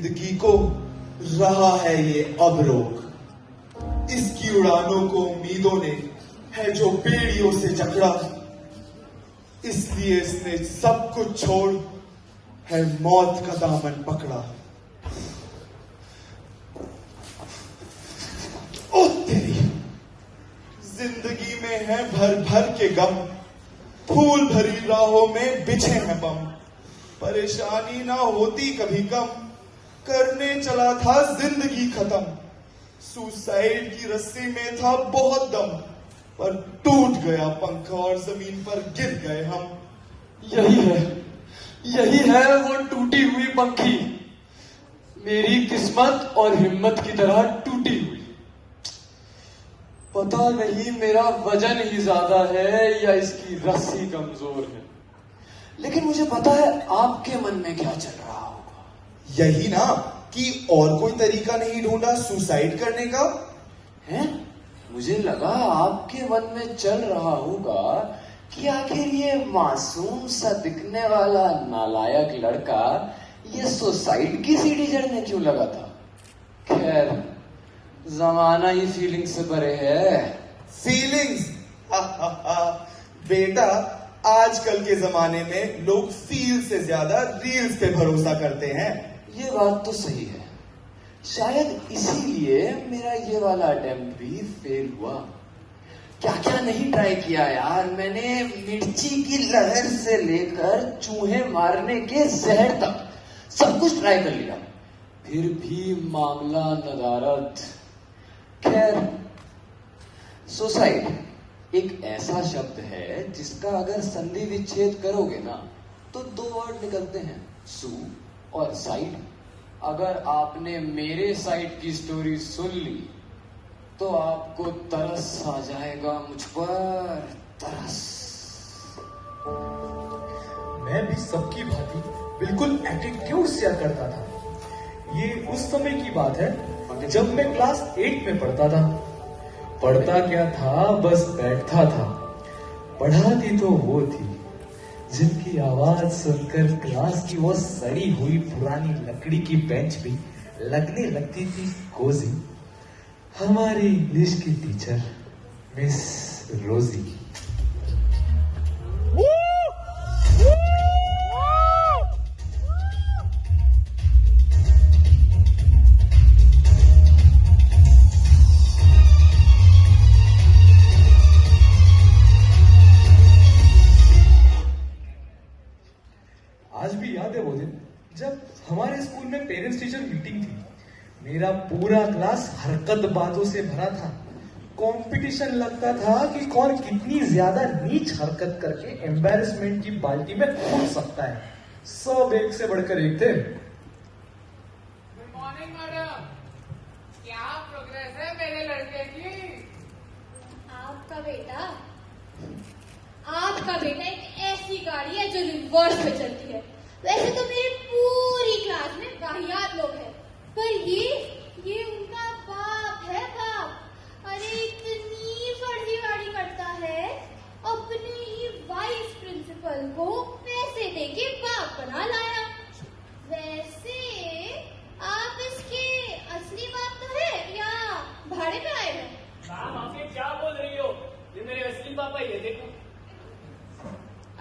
जिंदगी को रहा है ये अब रोक, इसकी उड़ानों को उम्मीदों ने है जो बेड़ियों से जकड़ा, इसलिए इसने सब कुछ छोड़ है मौत का दामन पकड़ा। ओ तेरी जिंदगी में है भर भर के गम, फूल भरी राहों में बिछे हैं बम, परेशानी ना होती कभी कम, करने चला था जिंदगी खत्म, सुसाइड की रस्सी में था बहुत दम, पर टूट गया पंख और जमीन पर गिर गए हम। यही है वो टूटी हुई पंखी, मेरी किस्मत और हिम्मत की तरह टूटी हुई। पता नहीं मेरा वजन ही ज्यादा है या इसकी रस्सी कमजोर है, लेकिन मुझे पता है आपके मन में क्या चल रहा होगा। यही ना कि और कोई तरीका नहीं ढूंढा सुसाइड करने का है? मुझे लगा आपके मन में चल रहा होगा कि आखिर ये मासूम सा दिखने वाला नालायक लड़का ये सुसाइड की सीढ़ी चढ़ने क्यों लगा था। खैर, जमाना ही फीलिंग से भरे है। फीलिंग्स? बेटा, आजकल के जमाने में लोग फील से ज्यादा रील्स पे भरोसा करते हैं। ये बात तो सही है, शायद इसीलिए मेरा ये वाला अटेम्प्ट भी फेल हुआ। क्या क्या नहीं ट्राई किया यार मैंने, मिर्ची की लहर से लेकर चूहे मारने के जहर तक सब कुछ ट्राई कर लिया, फिर भी मामला नदारद। खैर, सुसाइड एक ऐसा शब्द है जिसका अगर संधि विच्छेद करोगे ना तो दो वर्ड निकलते हैं, सू और साइड। अगर आपने मेरे साइड की स्टोरी सुन ली तो आपको तरस आ जाएगा मुझ पर, तरस। मैं भी सबकी भांति बिल्कुल एटीट्यूड से करता था। ये उस समय की बात है जब मैं क्लास 8 में पढ़ता था। पढ़ता क्या था, बस बैठता था। पढ़ाती तो वो थी जिनकी आवाज सुनकर क्लास की वो सड़ी हुई पुरानी लकड़ी की बेंच भी लगने लगती थी कोजी। हमारी इंग्लिश की टीचर मिस रोजी। आज भी याद है वो दिन जब हमारे स्कूल में पेरेंट्स टीचर मीटिंग थी। मेरा पूरा क्लास हरकत बातों से भरा था। कंपटीशन लगता था कि कौन कितनी ज्यादा नीच हरकत करके एम्बैरेसमेंट की बाल्टी में कूद सकता है। सब एक से बढ़कर एक थे। गुड मॉर्निंग मैडम, क्या प्रोग्रेस है मेरे लड़के की? आपका बेटा एक ऐसी गाड़ी है जो रिवर्स में चलती है। वैसे तो मेरी पूरी क्लास में वाहियात लोग हैं, पर ये उनका बाप है, बाप। अरे इतनी फर्जीवाड़ी करता है, अपने ही वाइस प्रिंसिपल को पैसे देके बाप बना लाया। वैसे आप इसके असली बाप तो है या भाड़े पे आए हैं? मैम, आप ये क्या बोल रही हो? ये मेरे असली पापा ही है, देखो।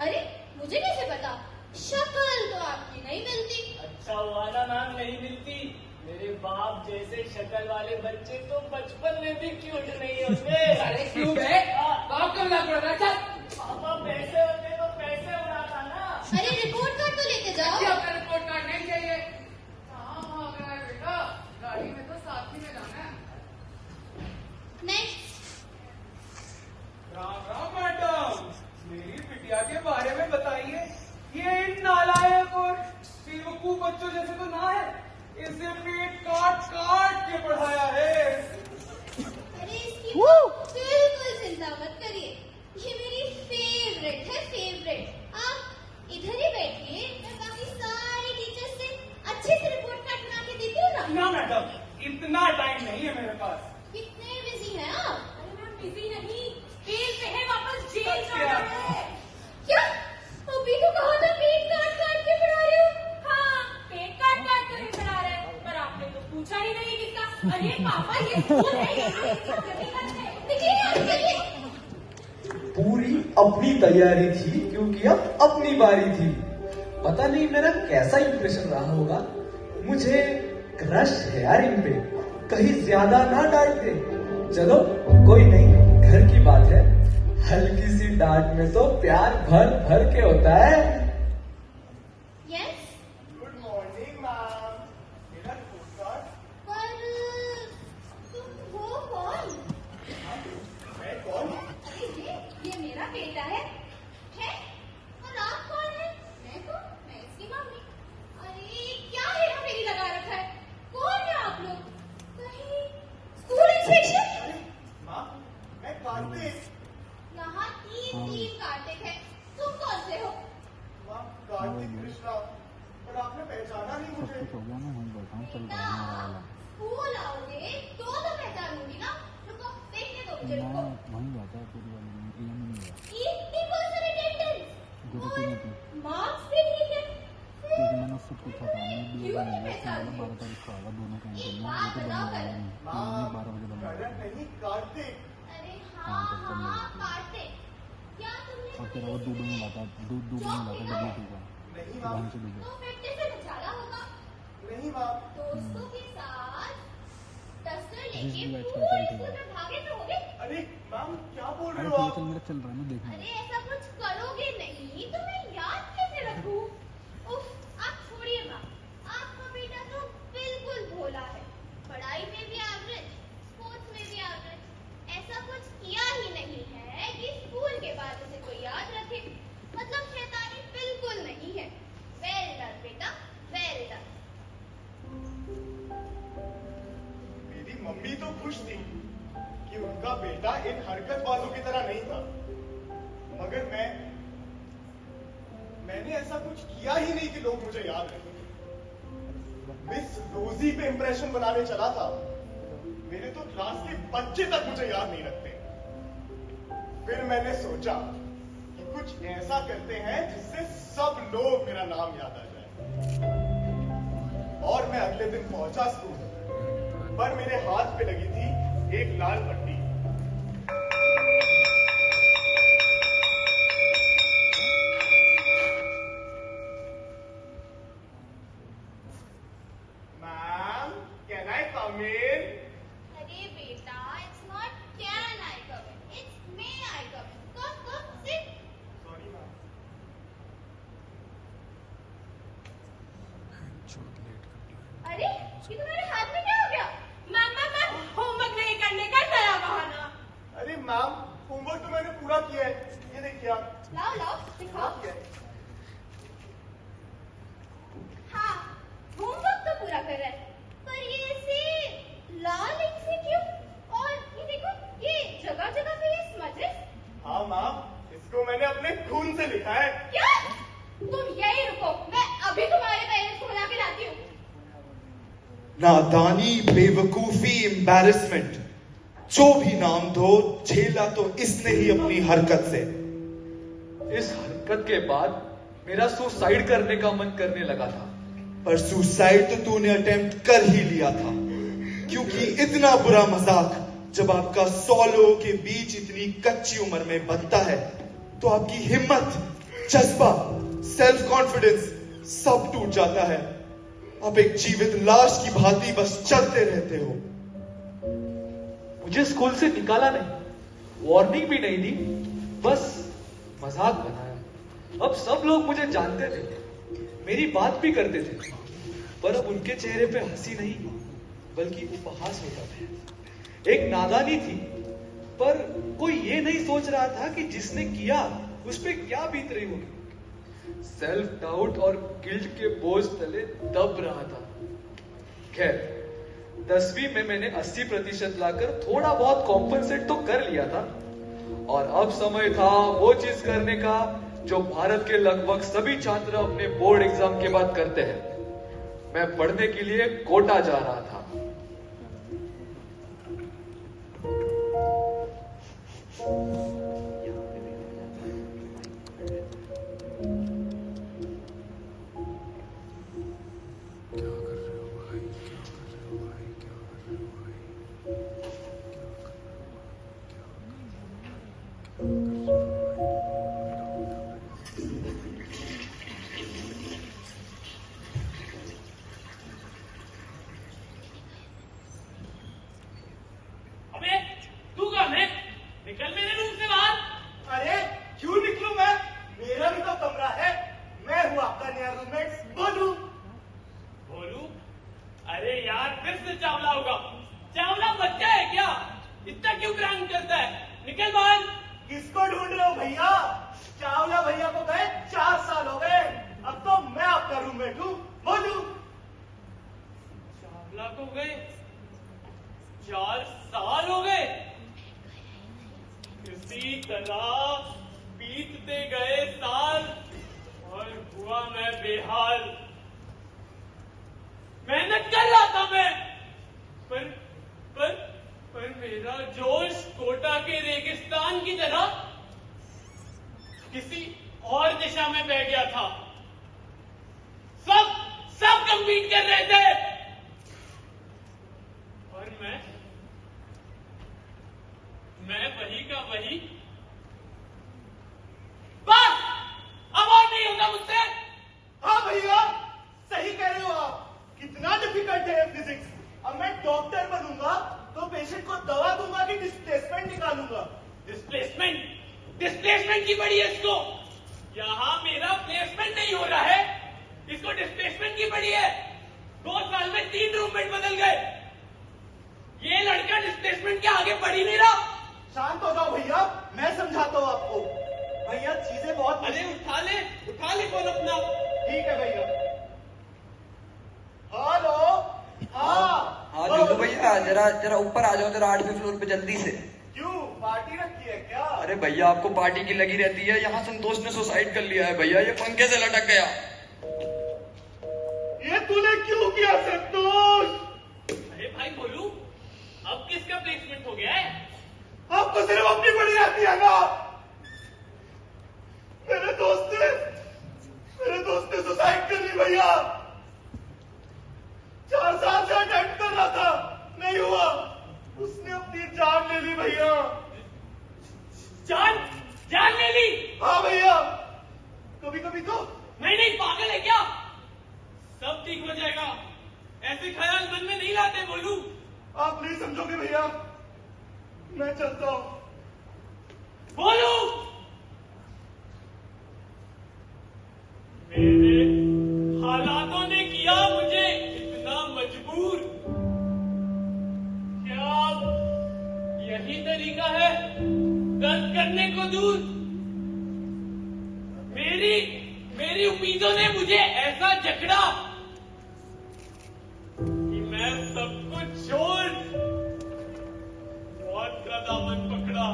अरे मुझे कैसे पता? शक्ल तो आपकी नहीं मिलती। अच्छा हुआ ना मैम, नहीं मिलती। मेरे बाप जैसे शक्ल वाले बच्चे तो बचपन में भी क्यूट नहीं होते। अरे क्यों बे? बाप का मजाक उड़ा रहा था? पापा पैसे होते तो पैसे उड़ाता ना। अरे रिपोर्ट कार्ड तो लेके जाओ। क्या अपना रिपोर्ट कार्ड नहीं चाहिए? कहाँ भाग रहा है बेटा? गाड़ी में तो साथ ही में जाना है। नेक्स्ट। राम राम मैडम, मेरी बिटिया के बारे में बताइए। ये इन नालायक और बेवकूफ बच्चों जैसे तो ना है, इसे पेट काट काट के पढ़ाया है। अरे इसकी बिल्कुल चिंता मत करिए, ये मेरी फेवरेट है। पूछा ही नहीं किसका। अरे पापा ये स्कूल है, यहाँ इसका प्रतीक है। देखिए यहाँ देखिए। पूरी अपनी तैयारी थी क्योंकि अब अपनी बारी थी। पता नहीं मेरा कैसा इंप्रेशन रहा होगा। मुझे क्रश है यार इन पे, कहीं ज्यादा ना डांट दे। चलो कोई नहीं, घर की बात है। हल्की सी डांट में तो प्यार भर भर के होता है। Yes good morning ma'am. मेरा रिपोर्ट कार्ड। पर तुम हो कौन? मैं कौन? अरे ये मेरा बेटा है? और आप कौन है? मैं इसकी मम्मी। अरे क्या हेरा फेरी लगा रखा है? कौन है आप लोग? कहीं स्कूल इंस्पेक्शन? माँ मैं कार्तिक। यहाँ तीन कार्तिक है। तुम कौन से हो? माँ कार्तिक कृष्णा, पर आपने पहचाना नहीं मुझे। बेटा, स्कूल आओगे तो पहचानूंगी ना। रुको देखने दो मुझे। रुको। 80% अटेंडेंस और मार्क्स भी ठीक है। क्यों नहीं पहचानूंगी? एक बात बताओ करण। माँ करण नहीं कार्तिक। अरे हाँ कार्तिक। क्या तुमने नहीं माँ। तो फिर से निकाला होगा नहीं माँ। दोस्तों के साथ डस्टर लेके पूरे स्कूल में भागे तो होगे। अरे मैम क्या बोल रहे हो आप? अरे ऐसा कुछ करोगे नहीं तो मैं याद कैसे रखूं? उफ, आप छोड़िए माँ। आपका बेटा तो बिल्कुल भोला है। पढ़ाई में भी एवरेज, स्पोर्ट्स में भी एवरेज। ऐसा कुछ किया ही नहीं है कि स्कूल के बाद उसे कोई याद रखे। मतलब शैतानी बिल्कुल नहीं है। वेल डन बेटा, वेल डन। मेरी मम्मी तो खुश थी कि उनका बेटा इन हरकत वालों की तरह नहीं था, मगर मैंने ऐसा कुछ किया ही नहीं कि लोग मुझे याद रखें। मिस रोजी पे इंप्रेशन बनाने चला था। मेरे तो क्लास के बच्चे तक मुझे याद नहीं रखते। फिर मैंने सोचा कि कुछ ऐसा करते हैं जिससे सब लोग मेरा नाम याद आ जाए। और मैं अगले दिन पहुंचा स्कूल, पर मेरे हाथ पे लगी थी एक लाल पट्टी। मैम कैन आई कम इन? अरे बेटा, it's not can I come in, it's may I come in. Come, sit. Sorry ma'am. अरे ये तुम्हारे हाथ में क्या हो गया? मैम होमवर्क नहीं करने का नया बहाना। अरे मैम होमवर्क तो मैंने पूरा किया है, ये देखिए आप। लाओ दिखाओ। किया है। हाँ, होमवर्क तो पूरा कर रहा है, पर ये ऐसे लाल इंक से क्यों? और ये देखो, ये जगह जगह पे ये स्मजेस। हाँ मैम, इसको मैंने अपने खून से लिखा है। क्या? तुम यही रुको, मैं अभी तुम्हारे पेरेंट्स को बुला के लाती हूँ। नादानी, बेवकूफी, एम्बैरेसमेंट, जो भी नाम दो, झेला तो इसने ही अपनी हरकत से। इस हरकत के बाद मेरा सुसाइड करने का मन करने लगा था। पर सुसाइड तो तूने अटेम्प्ट कर ही लिया था, क्योंकि इतना बुरा मजाक जब आपका 100 लोगों के बीच इतनी कच्ची उम्र में बनता है, तो आपकी हिम्मत, जज्बा, सेल्फ कॉन्फिडेंस सब टूट जाता है। आप एक जीवित लाश की भांति बस चलते रहते हो। मुझे स्कूल से निकाला नहीं, वार्निंग भी नहीं दी, बस मजाक बनाया। अब सब लोग मुझे जानते थे, मेरी बात भी करते थे, पर अब उनके चेहरे पे हंसी नहीं बल्कि उपहास होता था। एक नादानी थी, पर कोई ये नहीं सोच रहा था कि जिसने किया उस पे क्या बीत रही होगी। सेल्फ डाउट और गिल्ट के बोझ तले दब रहा था। खैर 10वीं में मैंने 80% लाकर थोड़ा बहुत कॉम्पनसेट तो कर लिया था, और अब समय था वो चीज करने का जो भारत के लगभग सभी छात्र अपने बोर्ड एग्जाम के बाद करते हैं। मैं पढ़ने के लिए कोटा जा रहा था। अरे यार फिर से चावला होगा। चावला बच्चा है क्या? इतना क्यों प्रैंक करता है? निकल बाहर। किसको ढूंढ रहे हो भैया? चावला भैया को गए 4 साल हो गए। अब तो मैं आपका रूममेट हूँ। बोलू चावला को गए 4 साल हो गए। इसी तरह बीतते गए साल और हुआ मैं बेहाल। मेहनत कर रहा था मैं, पर मेरा जोश कोटा के रेगिस्तान की तरह किसी और दिशा में बह गया था। सब कम्पीट कर रहे थे और मैं वही का वही। बस अब और नहीं होगा मुझसे। हाँ भैया, सही कह रहे हो आप। कितना डिफिकल्ट है फिजिक्स। अब मैं डॉक्टर बनूंगा तो पेशेंट को दवा दूंगा कि डिस्प्लेसमेंट निकालूंगा। डिस्प्लेसमेंट की पड़ी है इसको। यहाँ मेरा प्लेसमेंट नहीं हो रहा है, इसको डिस्प्लेसमेंट की पड़ी है। 2 साल में 3 रूममेट बदल गए। ये लड़का डिस्प्लेसमेंट के आगे बढ़ ही नहीं रहा। शांत हो जाओ भैया, मैं समझाता हूँ आपको। भैया चीजें बहुत अरे उठा ले फोन अपना। ठीक है भैया। हेलो। हाँ जोजो भैया, जरा ऊपर आ जाओ, जरा 8वें फ्लोर पे जल्दी से। क्यों, पार्टी रखी है क्या? अरे भैया आपको पार्टी की लगी रहती है। यहाँ संतोष ने सुसाइड कर लिया है भैया, ये पंखे से लटक गया। ये तूने क्यों किया संतोष? अरे भाई बोलू, अब किसका प्लेसमेंट हो गया है? आपको सिर्फ अपनी बड़ी रहती है ना। मेरे दोस्त ने सुसाइड कर ली भैया। 4 साल से अटेम्प्ट कर रहा था, नहीं हुआ। उसने अपनी जान ले ली भैया। जान ले ली? हाँ भैया, कभी तो। नहीं पागल है क्या? सब ठीक हो जाएगा, ऐसे ख्याल मन में नहीं लाते बोलू। आप नहीं समझोगे भैया, मैं चलता हूं। बोलू, मेरे हालातों ने किया मुझे इतना मजबूर। क्या यही तरीका है दर्द करने को दूर? मेरी उम्मीदों ने मुझे ऐसा जकड़ा कि मैं सब कुछ छोड़ मौत का दामन पकड़ा।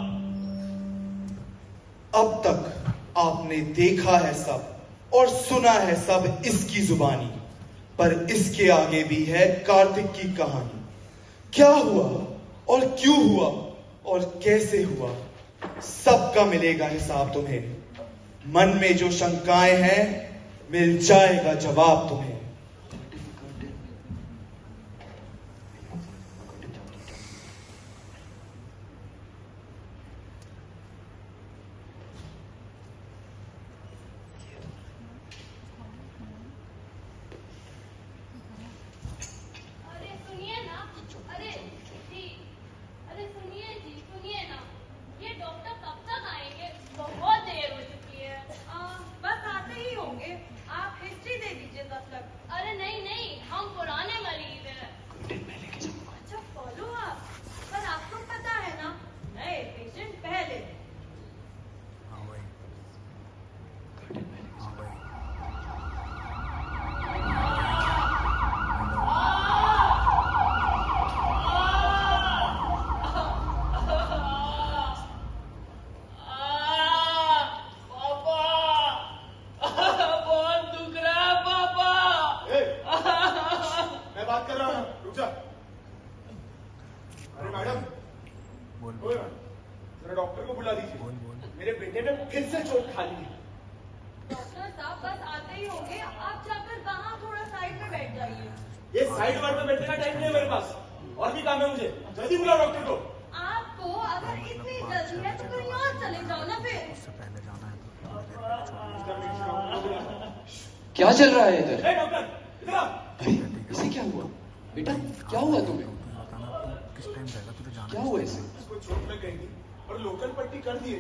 अब तक आपने देखा है सब और सुना है सब इसकी जुबानी, पर इसके आगे भी है कार्तिक की कहानी। क्या हुआ और क्यों हुआ और कैसे हुआ, सबका मिलेगा हिसाब तुम्हें। मन में जो शंकाएं हैं, मिल जाएगा जवाब तुम्हें। डॉक्टर को बुला दीजिए। मेरे बेटे ने फिर से चोट खा ली है। डॉक्टर साहब बस आते ही होंगे, आप जाकर वहाँ थोड़ा साइड में बैठ जाइए। ये साइड वार्ड में बैठने का टाइम नहीं है मेरे पास, और भी काम है मुझे। जल्दी बुलाओ डॉक्टर को। आपको अगर इतनी जल्दी है तो कहीं और चले जाओ ना फिर। क्या चल रहा है इधर? डॉक्टर इधर आ। अरे इसे क्या हुआ बेटा? क्या हुआ तुम्हें? क्या हुआ इसे? इसको चोट लग गई थी और लोकल पट्टी कर दी थी,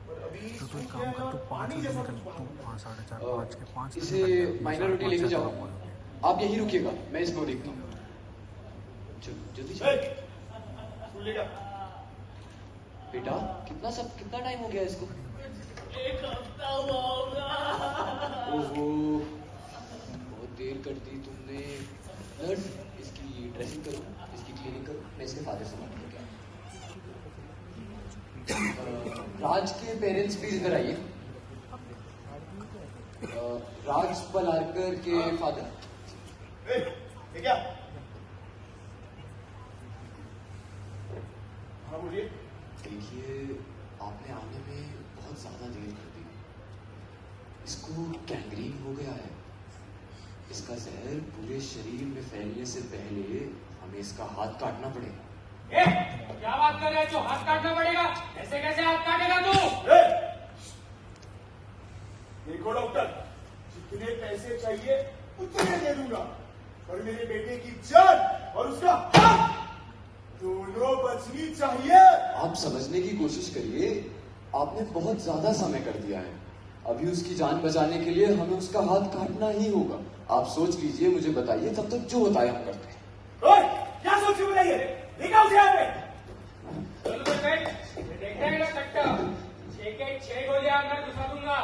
पर अभी तो एक काम कर, तू 5 बजे निकल, तू 5, 4:30, 5 के 5 इसे माइनॉरिटी लेके जाओ। आप यहीं रुकिएगा, मैं इसको देखता हूँ। जल्दी ए, चलो। स्कूल ले जा। बेटा कितना टाइम हो गया इसको? एक हफ्ता हुआ होगा। ओहो, बहुत देर कर दी तुमने। नर्स, इसकी ड्रेसिंग करो, इसकी क्लीनिंग करो, मैं इसके फादर से बात करके आता। राज के पेरेंट्स प्लीज इधर आइए। राज बलारकर के फादर। ये क्या? हाँ बोलिए। देखिए, आपने आने में बहुत ज्यादा देर कर दी। इसको गैंग्रीन हो गया है। इसका जहर पूरे शरीर में फैलने से पहले हमें इसका हाथ काटना पड़ेगा। क्या बात कर रहे हो? हाथ काटना पड़ेगा? ऐसे कैसे हाथ काटेगा तू? देखो डॉक्टर, जितने पैसे चाहिए उतने दे दूंगा, पर मेरे बेटे की जान और उसका हाथ दोनों बचनी चाहिए। आप समझने की कोशिश करिए, आपने बहुत ज्यादा समय कर दिया है। अभी उसकी जान बचाने के लिए हमें उसका हाथ काटना ही होगा। आप सोच लीजिए, मुझे बताइए, तब तक जो होता है हम करते हैं। ओए, क्या सोच के बताइए? देखा उसे यहाँ पे? चलो तो बैठ, देखने का कट्टा 6 गोलियां मैं घुसा दूंगा।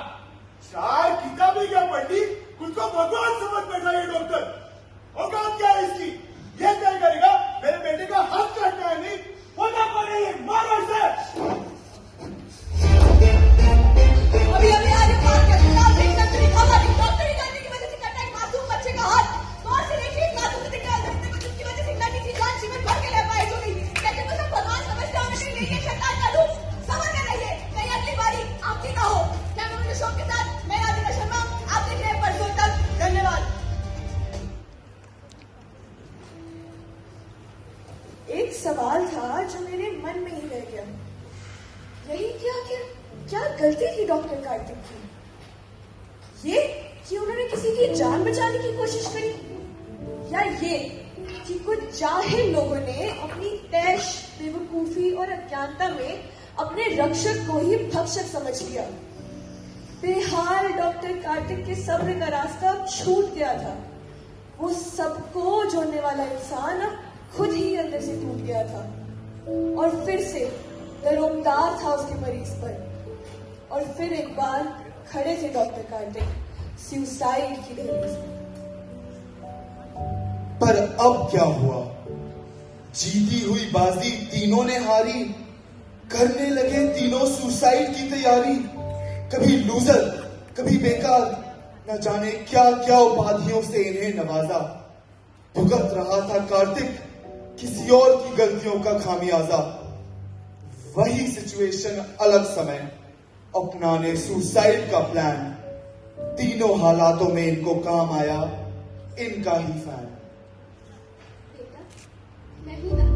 4 किताबें क्या पढ़ी, खुद को भगवान समझ बैठा ये डॉक्टर। औकात क्या है इसकी? ये तय करेगा मेरे बेटे का हाथ काटना है, नहीं होता कौन है ये? मारो इसे। अभी आज बात करते हैं डॉक्टरी करने की वजह से कटा एक मासूम बच्चे का हाथ। कौन से देखिए मासूम से दिखा सकते हैं जिसकी वजह से लड़की की जान जीवन भर के लिए अपाहिज हो गई। लेकिन वो सब भगवान समझते होने के लिए ये शैतान का रूप समझ में रहिए। कहीं अगली बारी आपकी ना हो। क्या मैं मुझे शौक के साथ मैं राधिका शर्मा आप देख रहे हैं परसों तक। धन्यवाद। एक सवाल था जो मेरे मन में ही रह गया। यही क्या गलती थी डॉक्टर कार्तिक की? ये कि उन्होंने किसी की जान बचाने की कोशिश करी, या ये कि कुछ जाहिल लोगों ने अपनी तैश, बेवकूफी और अज्ञानता में अपने रक्षक को ही भक्षक समझ लिया। बेहाल डॉक्टर कार्तिक के सब्र का रास्ता अब छूट गया था। वो सबको जोड़ने वाला इंसान अब खुद ही अंदर से टूट गया था और फिर से दरोमदार था उसके मरीज पर। और फिर एक बार खड़े थे डॉक्टर कार्तिक सुसाइड की दहलीज पर अब क्या हुआ? जीती हुई बाजी तीनों ने हारी, करने लगे तीनों सुसाइड की तैयारी। कभी लूजर, कभी बेकार, न जाने क्या क्या उपाधियों से इन्हें नवाजा। भुगत रहा था कार्तिक किसी और की गलतियों का खामियाजा। वही सिचुएशन, अलग समय, अपनाने सुसाइड का प्लान। तीनों हालातों में इनको काम आया इनका ही फैन। बेटा, मैं हूं ना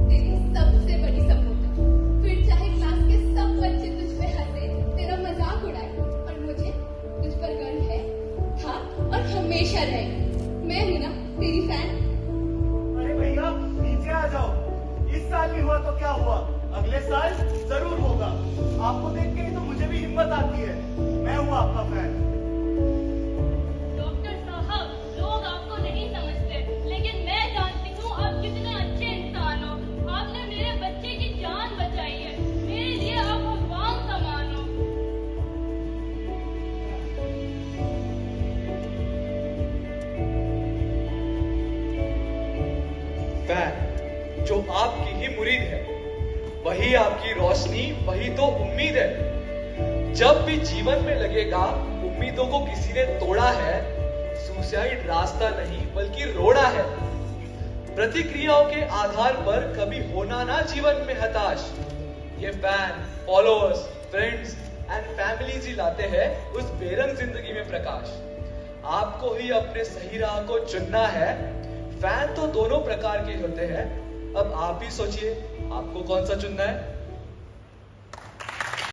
तेरी सबसे बड़ी सपोर्टर। फिर चाहे क्लास के सब बच्चे तुझ पे हंसे, तेरा मजाक उड़ाए, और मुझे तुझ पर गर्व है, था और हमेशा रहेगा। मैं हूं ना तेरी फैन। अरे भैया नीचे आ जाओ। इस साल नहीं हुआ तो क्या हुआ, अगले साल जरूर होगा। आपको देख के ही तो मुझे भी हिम्मत आती है। मैं हूँ आपका फैन। डॉक्टर साहब, लोग आपको नहीं समझते, लेकिन मैं जानती हूँ आप कितने अच्छे इंसान हो। आपने मेरे बच्चे की जान बचाई है। मेरे लिए आप भगवान समान हो। फैन जो आपकी ही मुरीद है, वही आपकी रोशनी, वही तो उम्मीद है। जब भी जीवन में लगेगा उम्मीदों को किसी ने तोड़ा है, सुसाइड रास्ता नहीं बल्कि रोड़ा है। प्रतिक्रियाओं के आधार पर कभी होना ना जीवन में हताश। ये fan, followers, friends and families ही लाते हैं उस बेरंग जिंदगी में प्रकाश। आपको ही अपने सही राह को चुनना है। फैन तो दोनों प्रकार के होते हैं। अब आप ही सोचिए आपको कौन सा चुनना है।